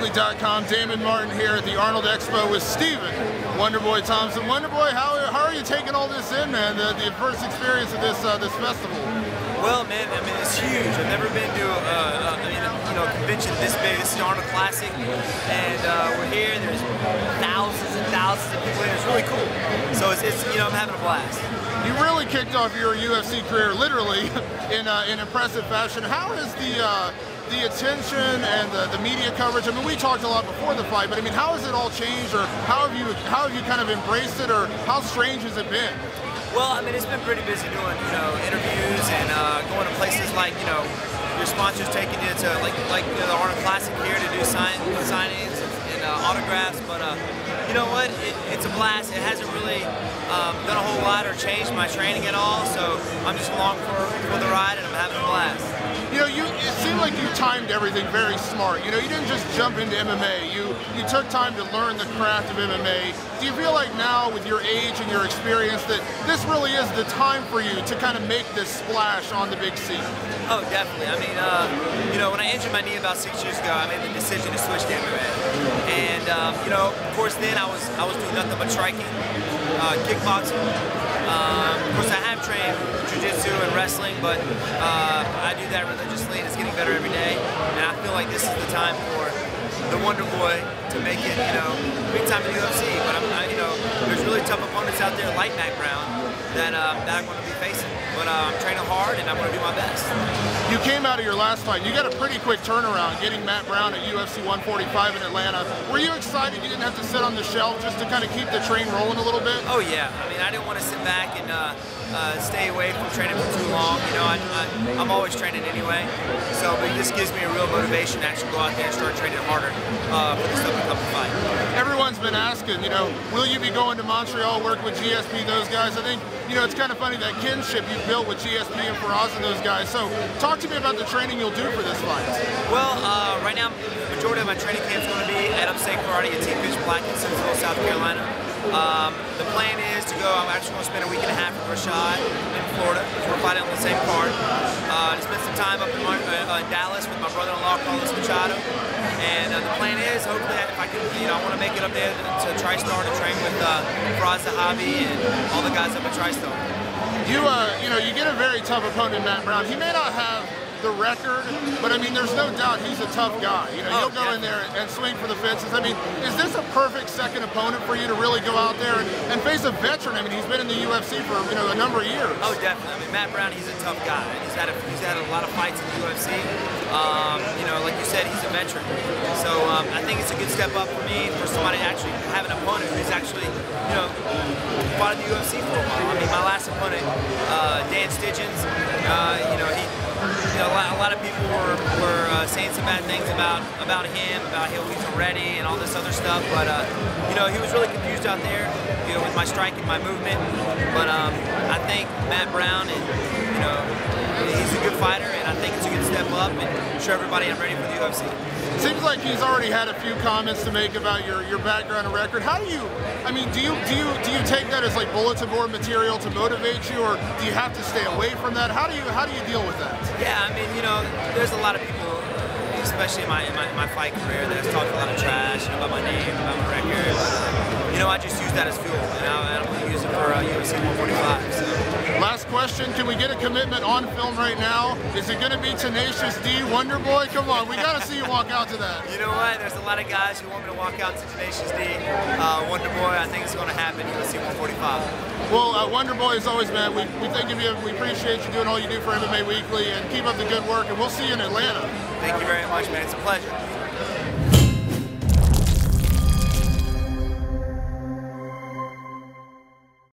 MMAWeekly.com. Damon Martin here at the Arnold Expo with Steven Wonderboy Thompson. Wonderboy, how are you taking all this in, man? The first experience of this festival. Well, man, I mean, it's huge. I've never been to a convention this big. This is the Arnold Classic, and we're here. There's thousands and thousands of people here. It's really cool. So it's I'm having a blast. You really kicked off your UFC career literally in impressive fashion. How has the attention and the media coverage? I mean, we talked a lot before the fight, but I mean, how has it all changed, or how have you kind of embraced it, or how strange has it been? Well, I mean, it's been pretty busy doing interviews and going to places like your sponsors taking you to like the Arnold Classic here to do signings and autographs. But you know what? It's a blast. It hasn't really done a whole lot or changed my training at all. So I'm just along for the ride, and I'm having a blast. It seemed like you timed everything very smart. You didn't just jump into MMA. You took time to learn the craft of MMA. Do you feel like now, with your age and your experience, that this really is the time for you to kind of make this splash on the big scene? Oh, definitely. I mean, when I injured my knee about 6 years ago, I made the decision to switch to MMA. And of course, then I was doing nothing but striking, kickboxing. Of course, I have trained jiu-jitsu and wrestling, but I do that religiously, and it's getting better every day. And I feel like this is the time for the Wonderboy to make it, big time in the UFC. But there's really tough opponents out there like Matt Brown that I'm going to be facing. But I'm training hard, and I'm going to do my best. You came out of your last fight. You got a pretty quick turnaround, getting Matt Brown at UFC 145 in Atlanta. Were you excited you didn't have to sit on the shelf just to kind of keep the train rolling a little bit? Oh yeah. I mean, I didn't want to sit back and stay away from training for too long. I'm always training anyway. So but this gives me a real motivation to actually go out there and start training harder for this upcoming fight. Everyone's been asking, will you be going to Montreal, work with GSP, those guys? I think, it's kind of funny that kinship you built with GSP and Faraz and those guys. So talk to me about the training you'll do for this fight. Well, right now, the majority of my training camp is going to be at Upstate Karate at Team Pitch Black in Central, South Carolina. The plan is to go, I'm actually going to spend a week and a half with Rashad in Florida, because we're fighting on the same card. To spend some time up in Dallas with my brother-in-law, Carlos Machado. And the plan is, hopefully, if I can, I want to make it up there to TriStar to train with Faraz Zahabi and all the guys up at TriStar. You get a very tough opponent, Matt Brown. He may not have the record, but I mean, there's no doubt he's a tough guy. He'll go in there and swing for the fences. I mean, is this a perfect second opponent for you to really go out there and face a veteran? I mean, he's been in the UFC for a number of years. Oh, definitely. I mean, Matt Brown, he's a tough guy. He's had a lot of fights in the UFC. Like you said, he's a veteran. So I think it's a good step up for me, for somebody to actually have an opponent who's actually fought in the UFC for a while. I mean, my last opponent, Dan Stitchens, a lot of people were saying some bad things about him, about how he's ready and all this other stuff. But he was really confused out there, with my striking, my movement. But I think Matt Brown, and he's a good fighter, and I think it's a good step up and show everybody I'm ready for the UFC. Seems like he's already had a few comments to make about your background and record. How do you take that as like bulletin board material to motivate you, or do you have to stay away from that? How do you deal with that? Yeah, I mean, there's a lot of people, especially in my fight career, that has talked a lot of trash about my name, about my record. But, I just use that as fuel, and I'm going to use it for UFC 145. So. Last question, can we get a commitment on film right now? Is it going to be Tenacious D, Wonderboy? Come on, we got to see you walk out to that. You know what? There's a lot of guys who want me to walk out to Tenacious D, Wonderboy. I think it's going to happen. UFC 145. Well, Wonderboy, as always, man, we think of you. We appreciate you doing all you do for MMA Weekly, and keep up the good work. And we'll see you in Atlanta. Thank you very much, man. It's a pleasure.